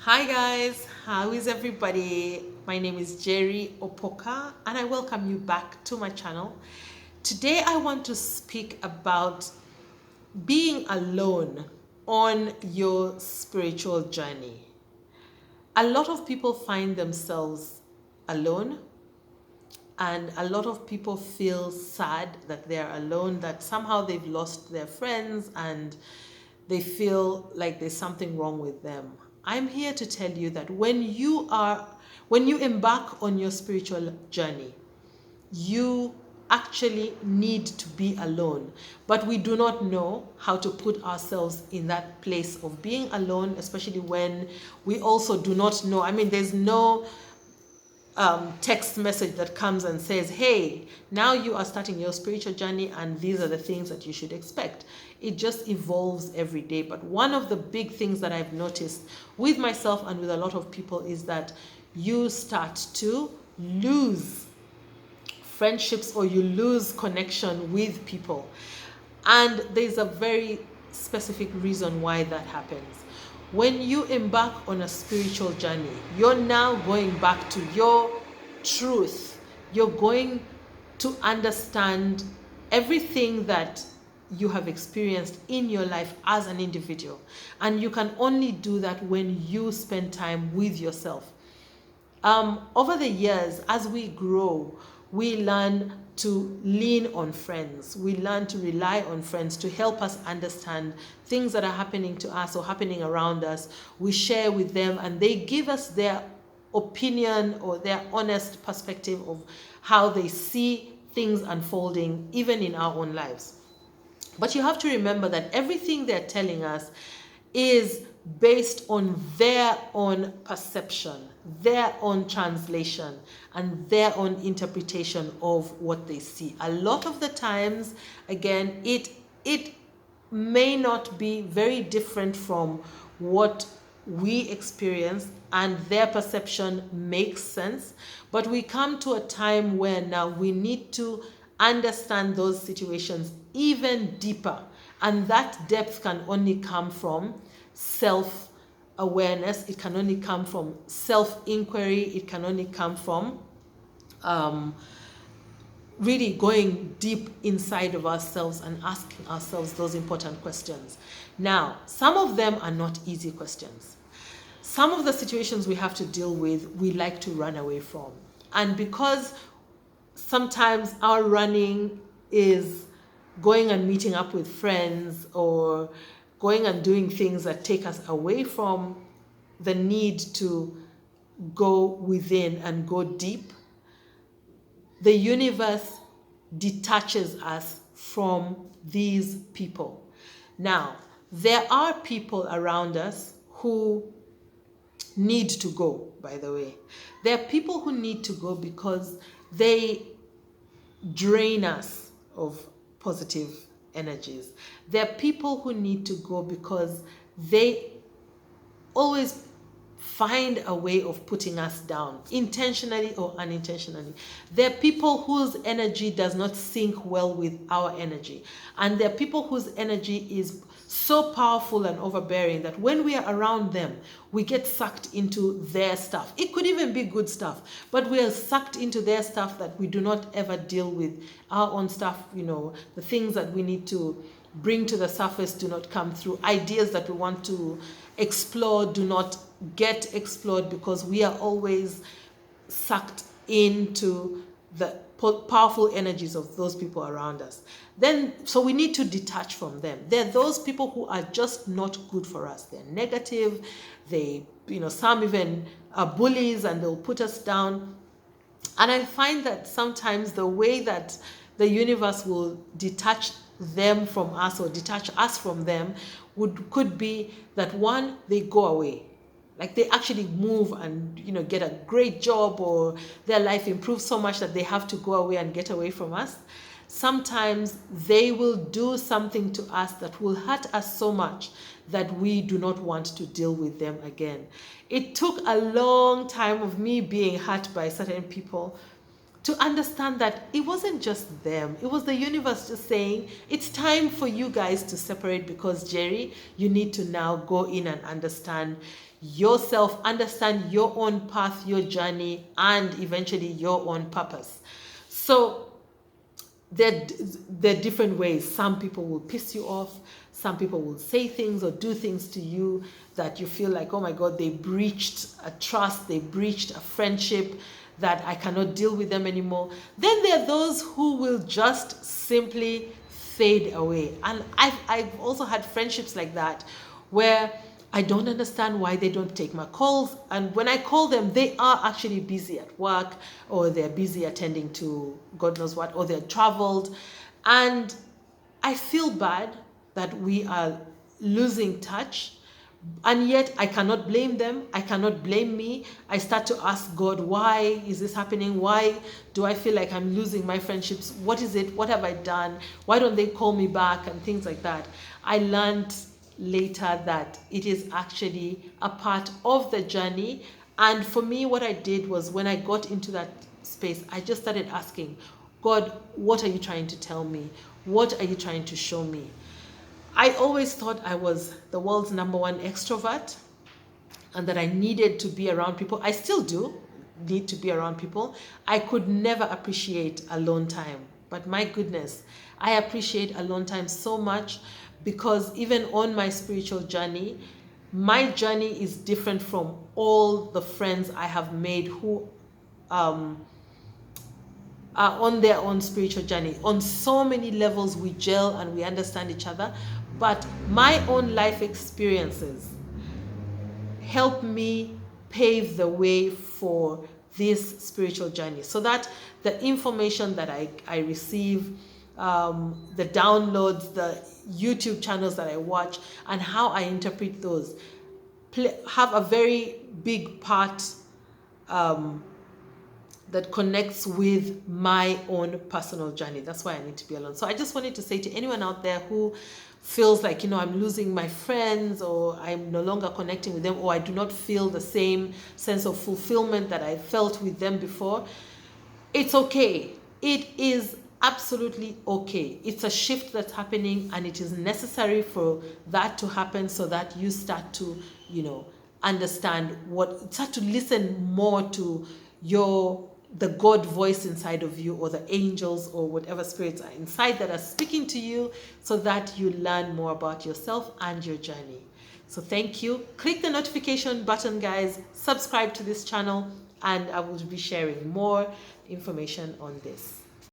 Hi guys, how is everybody? My name is Jerry Opoka and I welcome you back to my channel. Today I want to speak about being alone on your spiritual journey. A lot of people find themselves alone, and a lot of people feel sad that they're alone, that somehow they've lost their friends and they feel like there's something wrong with them. I'm here to tell you that when you embark on your spiritual journey, you actually need to be alone. But we do not know how to put ourselves in that place of being alone, especially when we also do not know. I mean, there's no text message that comes and says, hey, now you are starting your spiritual journey and these are the things that you should expect. It just evolves every day. But one of the big things that I've noticed with myself and with a lot of people is that you start to lose friendships or you lose connection with people. And there's a very specific reason why that happens. When you embark on a spiritual journey, you're now going back to your truth. You're going to understand everything that you have experienced in your life as an individual. And you can only do that when you spend time with yourself. Over the years, as we grow, we learn to lean on friends. We learn to rely on friends to help us understand things that are happening to us or happening around us. We share with them and they give us their opinion or their honest perspective of how they see things unfolding, even in our own lives. But you have to remember that everything they're telling us is based on their own perception, their own translation, and their own interpretation of what they see. A lot of the times, again, it may not be very different from what we experience, and their perception makes sense. But we come to a time where now we need to understand those situations even deeper. And that depth can only come from self awareness, it can only come from self inquiry, it can only come from really going deep inside of ourselves and asking ourselves those important questions. Now, some of them are not easy questions. Some of the situations we have to deal with, we like to run away from. And because sometimes our running is going and meeting up with friends or going and doing things that take us away from the need to go within and go deep, the universe detaches us from these people. Now, there are people around us who need to go, by the way. There are people who need to go because they drain us of positive energies. There are people who need to go because they always find a way of putting us down, intentionally or unintentionally. There are people whose energy does not sync well with our energy. And there are people whose energy is so powerful and overbearing that when we are around them, we get sucked into their stuff. It could even be good stuff, but we are sucked into their stuff that we do not ever deal with our own stuff. The things that we need to bring to the surface do not come through. Ideas that we want to explore do not get explored because we are always sucked into the powerful energies of those people around us. So we need to detach from them. They're those people who are just not good for us. They're negative. Some even are bullies and they'll put us down. And I find that sometimes the way that the universe will detach them from us or detach us from them could be that, one, they go away. Like they actually move and get a great job, or their life improves so much that they have to go away and get away from us. Sometimes they will do something to us that will hurt us so much that we do not want to deal with them again. It took a long time of me being hurt by certain people to understand that it wasn't just them. It was the universe just saying, it's time for you guys to separate because, Jerry, you need to now go in and understand yourself, understand your own path, your journey, and eventually your own purpose. So there are different ways. Some people will piss you off. Some people will say things or do things to you that you feel like, oh my God, they breached a trust, they breached a friendship, that I cannot deal with them anymore. Then there are those who will just simply fade away. And I've also had friendships like that where I don't understand why they don't take my calls. And when I call them, they are actually busy at work, or they're busy attending to God knows what, or they're traveled. And I feel bad that we are losing touch. And yet I cannot blame them. I cannot blame me. I start to ask God, why is this happening? Why do I feel like I'm losing my friendships? What is it? What have I done? Why don't they call me back? And things like that. I learned later that it is actually a part of the journey. And for me, what I did was, when I got into that space, I just started asking, God, what are you trying to tell me? What are you trying to show me? I always thought I was the world's #1 extrovert, and that I needed to be around people. I still do need to be around people. I could never appreciate alone time. But my goodness, I appreciate alone time so much, because even on my spiritual journey, my journey is different from all the friends I have made who are on their own spiritual journey. On so many levels, we gel and we understand each other. But my own life experiences help me pave the way for this spiritual journey, so that the information that I receive, the downloads, the YouTube channels that I watch, and how I interpret those have a very big part that connects with my own personal journey. That's why I need to be alone. So I just wanted to say to anyone out there who feels like, I'm losing my friends, or I'm no longer connecting with them, or I do not feel the same sense of fulfillment that I felt with them before, it's okay. It is absolutely okay. It's a shift that's happening, and it is necessary for that to happen, so that you start to, understand start to listen more to the God voice inside of you, or the angels, or whatever spirits are inside that are speaking to you, so that you learn more about yourself and your journey. So thank you. Click the notification button, guys. Subscribe to this channel, and I will be sharing more information on this.